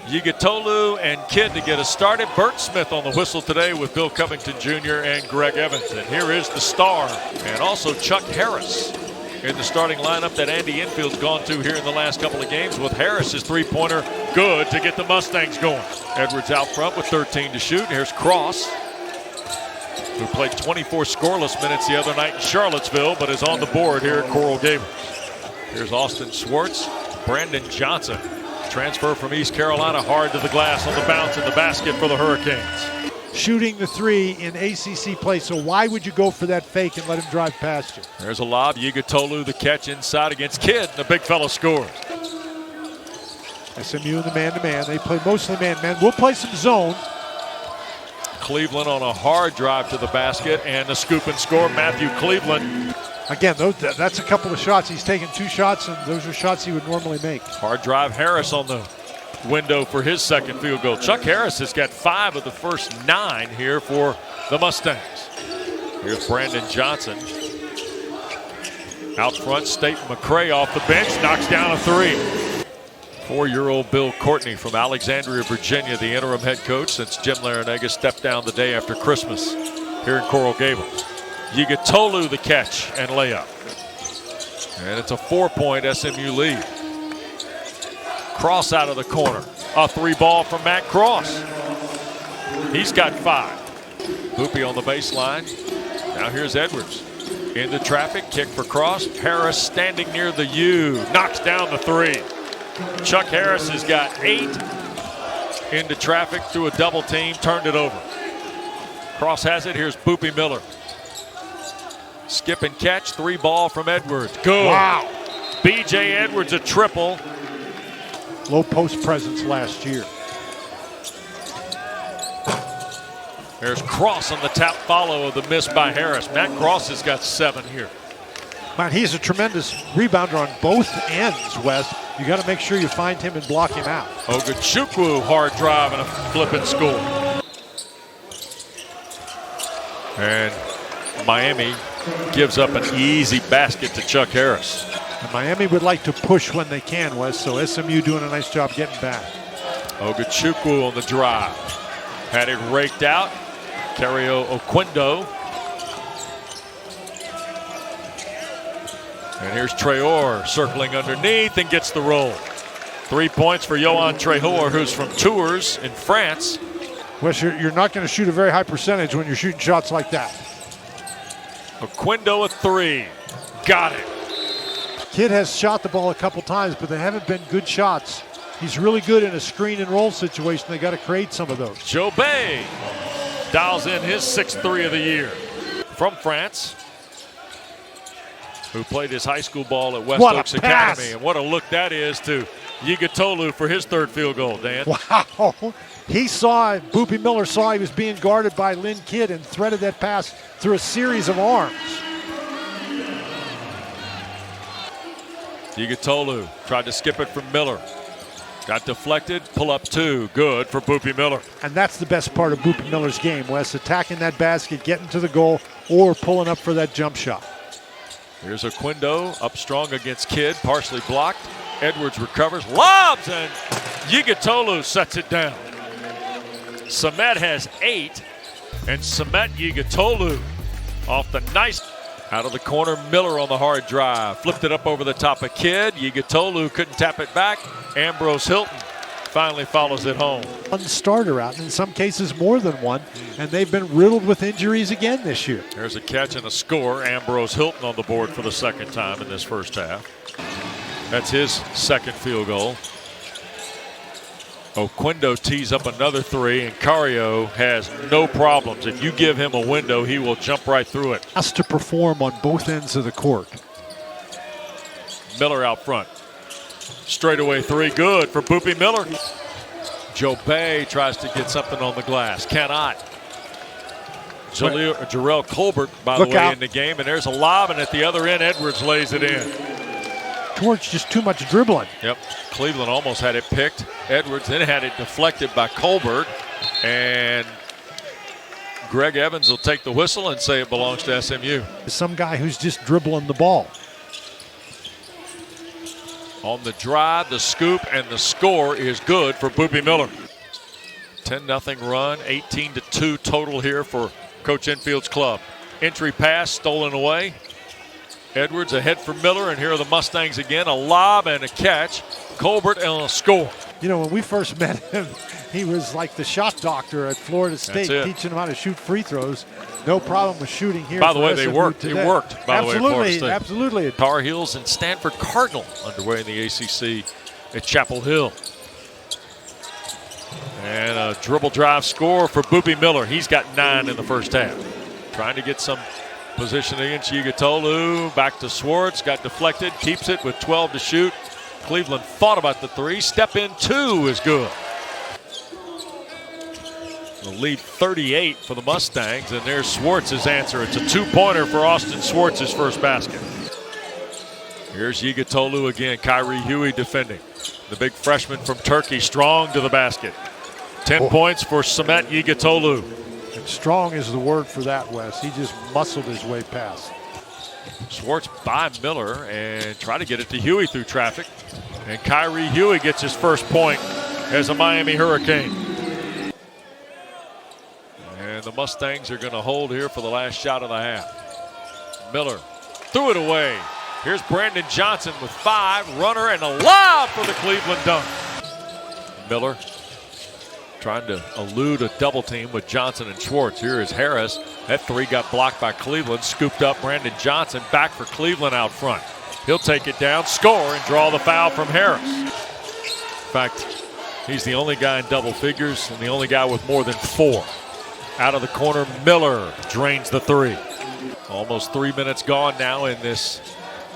Yigitoglu and Kidd to get us started. Bert Smith on the whistle today with Bill Covington Jr. and Greg Evans. And here is the star, and also Chuck Harris in the starting lineup that Andy Infield's gone to here in the last couple of games, with Harris's three-pointer good to get the Mustangs going. Edwards out front with 13 to shoot. Here's Cross, who played 24 scoreless minutes the other night in Charlottesville, but is on the board here at Coral Gables. Here's Austin Swartz. Brandon Johnson, transfer from East Carolina, hard to the glass on the bounce in the basket for the Hurricanes. Shooting the three in ACC play, so why would you go for that fake and let him drive past you? There's a lob. Yigitoglu the catch inside against Kidd, and the big fella scores. SMU in the man-to-man. They play mostly man-to-man. We'll play some zone. Cleveland on a hard drive to the basket, and a scoop and score. Matthew Cleveland. Again, that's a couple of shots. He's taken 2 shots, and those are shots he would normally make. Hard drive. Harris on the window for his second field goal. Chuck Harris has got 5 of the first 9 here for the Mustangs. Here's Brandon Johnson. Out front, Staten McCray off the bench, knocks down a 3. 4-year-old Bill Courtney from Alexandria, Virginia, the interim head coach since Jim Larinaga stepped down the day after Christmas here in Coral Gables. Yigitoglu the catch and layup. And it's a 4-point SMU lead. Cross out of the corner. A 3-ball from Matt Cross. He's got 5. Boopie on the baseline. Now here's Edwards. Into traffic, kick for Cross. Harris standing near the U. Knocks down the 3. Chuck Harris has got 8. Into traffic through a double team, turned it over. Cross has it, here's Boopie Miller. Skip and catch, 3-ball from Edwards. Good. Wow. B.J. Edwards a triple. Low post presence last year. There's Cross on the tap follow of the miss by Harris. Matt Cross has got 7 here. Man, he's a tremendous rebounder on both ends, Wes. You got to make sure you find him and block him out. Ogachukwu, hard drive and a flip and score. And Miami gives up an easy basket to Chuck Harris. And Miami would like to push when they can, Wes, so SMU doing a nice job getting back. Ogachukwu on the drive. Had it raked out. Cario Oquendo. And here's Traore circling underneath and gets the roll. 3 points for Yohan Traore, who's from Tours in France. Wes, you're not going to shoot a very high percentage when you're shooting shots like that. Oquendo a 3. Got it. Kidd has shot the ball a couple times, but they haven't been good shots. He's really good in a screen and roll situation. They got to create some of those. Joe Bay dials in his 6th 3 of the year. From France, who played his high school ball at West Oaks Academy. And what a look that is to Yigitoglu for his 3rd field goal, Dan. Wow. Boopie Miller saw he was being guarded by Lynn Kidd and threaded that pass through a series of arms. Yigitoglu tried to skip it from Miller. Got deflected, pull up 2. Good for Boopie Miller. And that's the best part of Boopie Miller's game, Wes. Attacking that basket, getting to the goal, or pulling up for that jump shot. Here's Oquendo up strong against Kidd, partially blocked. Edwards recovers, lobs, and Yigitoglu sets it down. Samet has 8, and Samet Yigitoglu off the nice. Out of the corner, Miller on the hard drive. Flipped it up over the top of Kidd. Yigitoglu couldn't tap it back. Ambrose Hilton finally follows it home. One starter out, and in some cases more than one, and they've been riddled with injuries again this year. There's a catch and a score. Ambrose Hilton on the board for the 2nd time in this first half. That's his 2nd field goal. Oquendo tees up another 3, and Cario has no problems. If you give him a window, he will jump right through it. Has to perform on both ends of the court. Miller out front. Straightaway 3, good for Boopie Miller. Joe Bay tries to get something on the glass, cannot. Jarrell Colbert, by the way, in the game, and there's a lob, and at the other end, Edwards lays it in. George, just too much dribbling. Yep, Cleveland almost had it picked. Edwards then had it deflected by Colbert, and Greg Evans will take the whistle and say it belongs to SMU. Some guy who's just dribbling the ball. On the drive, the scoop, and the score is good for Boopie Miller. 10-0 run, 18-2 total here for Coach Enfield's club. Entry pass stolen away. Edwards ahead for Miller, and here are the Mustangs again. A lob and a catch. Colbert and a score. You know, when we first met him, he was like the shot doctor at Florida State, teaching him how to shoot free throws. No problem with shooting here. By the way, they worked. It worked, by the way, at Florida State. Absolutely. Tar Heels and Stanford Cardinal underway in the ACC at Chapel Hill. And a dribble drive score for Boopie Miller. He's got 9 in the first half. Trying to get some position against Yigitoglu. Back to Schwartz. Got deflected. Keeps it with 12 to shoot. Cleveland thought about the 3. Step in 2 is good. The lead 38 for the Mustangs, and there's Schwartz's answer. It's a 2-pointer for Austin Schwartz's first basket. Here's Yigitoglu again. Kyrie Huey defending. The big freshman from Turkey, strong to the basket. 10 points for Samet Yigitoglu. And strong is the word for that, Wes. He just muscled his way past. Schwartz by Miller and try to get it to Huey through traffic. And Kyrie Huey gets his first point as a Miami Hurricane. And the Mustangs are going to hold here for the last shot of the half. Miller threw it away. Here's Brandon Johnson with 5, runner and a lob for the Cleveland dunk. Miller trying to elude a double team with Johnson and Schwartz. Here is Harris. That 3 got blocked by Cleveland. Scooped up Brandon Johnson. Back for Cleveland out front. He'll take it down, score, and draw the foul from Harris. In fact, he's the only guy in double figures and the only guy with more than 4. Out of the corner, Miller drains the 3. Almost 3 minutes gone now in this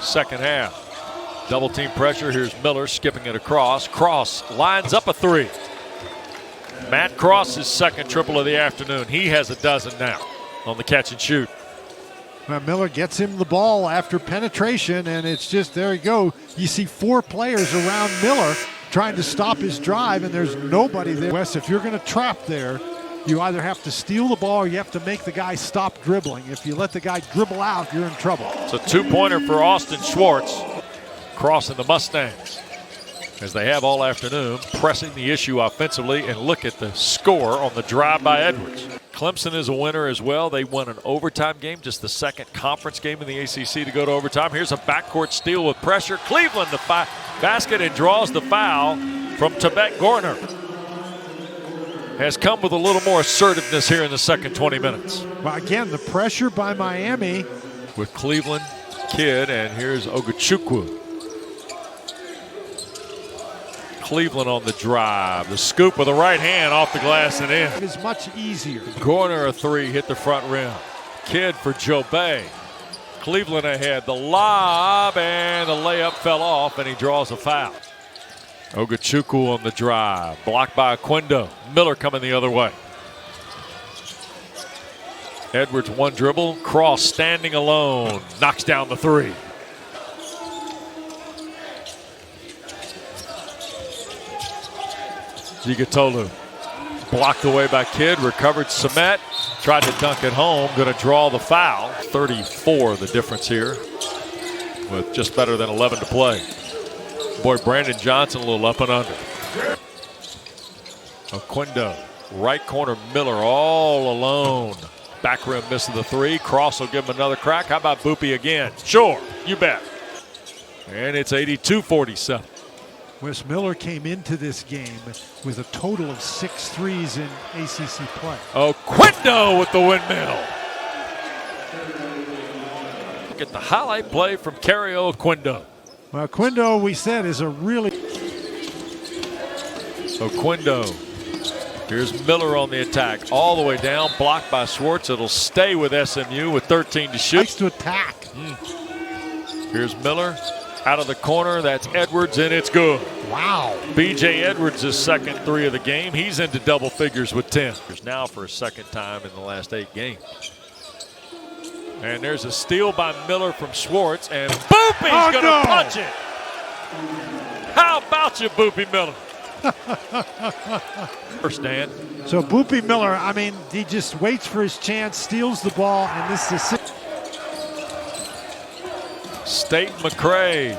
second half. Double team pressure. Here's Miller skipping it across. Cross lines up a 3. Matt Cross's second triple of the afternoon. He has a dozen now on the catch and shoot. Well, Miller gets him the ball after penetration, and it's just, there you go. You see 4 players around Miller trying to stop his drive, and there's nobody there. Wes, if you're going to trap there, you either have to steal the ball or you have to make the guy stop dribbling. If you let the guy dribble out, you're in trouble. It's a 2-pointer for Austin Schwartz, crossing the Mustangs, as they have all afternoon, pressing the issue offensively. And look at the score on the drive by Edwards. Clemson is a winner as well. They won an overtime game, just the second conference game in the ACC to go to overtime. Here's a backcourt steal with pressure. Cleveland the basket and draws the foul from Tibet Gorner. Has come with a little more assertiveness here in the second 20 minutes. Well, again, the pressure by Miami. With Cleveland, Kidd, and here's Ogachukwu. Cleveland on the drive. The scoop with the right hand off the glass and in. It is much easier. Gorner a 3, hit the front rim. Kidd for Joe Bay. Cleveland ahead. The lob and the layup fell off, and he draws a foul. Ogachukwu on the drive. Blocked by Quindo. Miller coming the other way. Edwards 1 dribble. Cross standing alone. Knocks down the 3. Yigitoglu blocked away by Kidd, recovered Samet, tried to dunk it home, going to draw the foul. 34 the difference here with just better than 11 to play. Boy, Brandon Johnson a little up and under. Oquendo, right corner, Miller all alone. Back rim misses the 3. Cross will give him another crack. How about Boopie again? Sure, you bet. And it's 82-47. Wes Miller came into this game with a total of 6 threes in ACC play. Oquendo with the windmill. Look at the highlight play from Kerry Oquendo. Well, Quindo, we said, is a really... Oquendo. Here's Miller on the attack. All the way down, blocked by Schwartz. It'll stay with SMU with 13 to shoot. Likes to attack. Here's Miller. Out of the corner, that's Edwards, and it's good. Wow. B.J. Edwards' second 3 of the game. He's into double figures with 10. Now for a second time in the last 8 games. And there's a steal by Miller from Schwartz, and Boopie's going to punch it. How about you, Boopie Miller? First, Dan. So Boopie Miller, I mean, he just waits for his chance, steals the ball, and this is... State McCray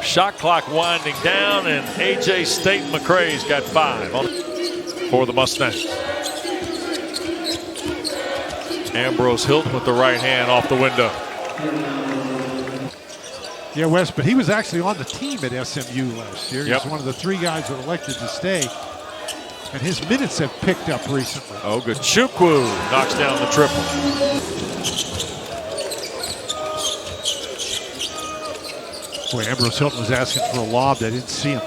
Shot clock winding down, and A.J. Staten McCrae's got 5 for the Mustangs. Ambrose Hilton with the right hand off the window. Yeah, Wes, but he was actually on the team at SMU last year. Yep. He's one of the 3 guys that elected to stay. And his minutes have picked up recently. Oh, good. Chukwu knocks down the triple. Boy, Ambrose Hilton was asking for a lob. They didn't see him.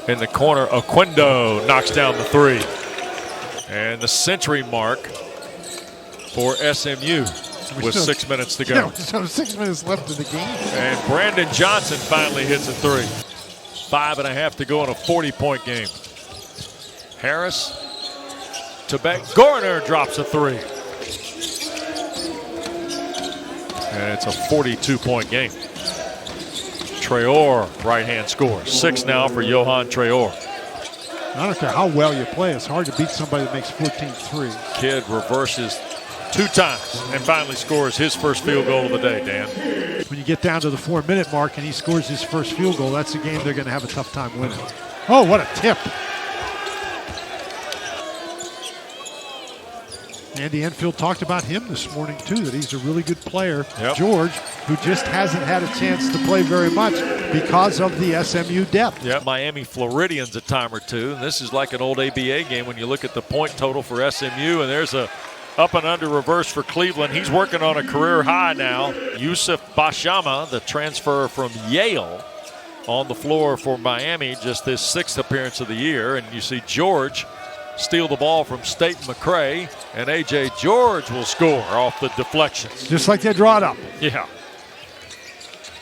In the corner, Oquendo knocks down the 3. And the century mark for SMU with 6 minutes to go. Yeah, so 6 minutes left in the game. And Brandon Johnson finally hits a 3. 5.5 to go in a 40-point game. Harris to back. Gorner drops a 3. And it's a 42-point game. Traore right-hand scores. 6 now for Johan Traore. I don't care how well you play. It's hard to beat somebody that makes 14 threes. Kidd reverses 2 times and finally scores his first field goal of the day, Dan. When you get down to the 4-minute mark and he scores his first field goal, that's a game they're going to have a tough time winning. Oh, what a tip. Andy Enfield talked about him this morning, too, that he's a really good player. Yep. George, who just hasn't had a chance to play very much because of the SMU depth. Yeah, Miami Floridians a time or two. And this is like an old ABA game when you look at the point total for SMU, and there's a up and under reverse for Cleveland. He's working on a career high now. Yusuf Bashama, the transfer from Yale, on the floor for Miami, just his 6th appearance of the year. And you see George steal the ball from Staten McCrae, and A.J. George will score off the deflections. Just like they draw it up. Yeah.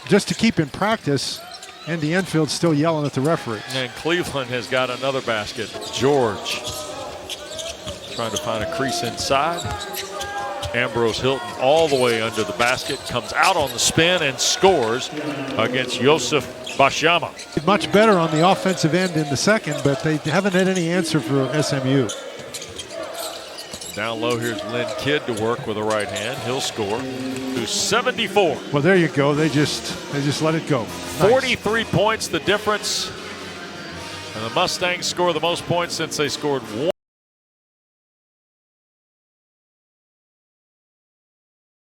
Just to keep in practice, Andy Enfield's still yelling at the referees. And Cleveland has got another basket. George trying to find a crease inside. Ambrose Hilton all the way under the basket, comes out on the spin and scores against Yusuf Bashama. Much better on the offensive end in the second, but they haven't had any answer for SMU. Down low, here's Lynn Kidd to work with a right hand. He'll score to 74. Well, there you go. They just let it go. Nice. 43 points the difference. And the Mustangs score the most points since they scored 1.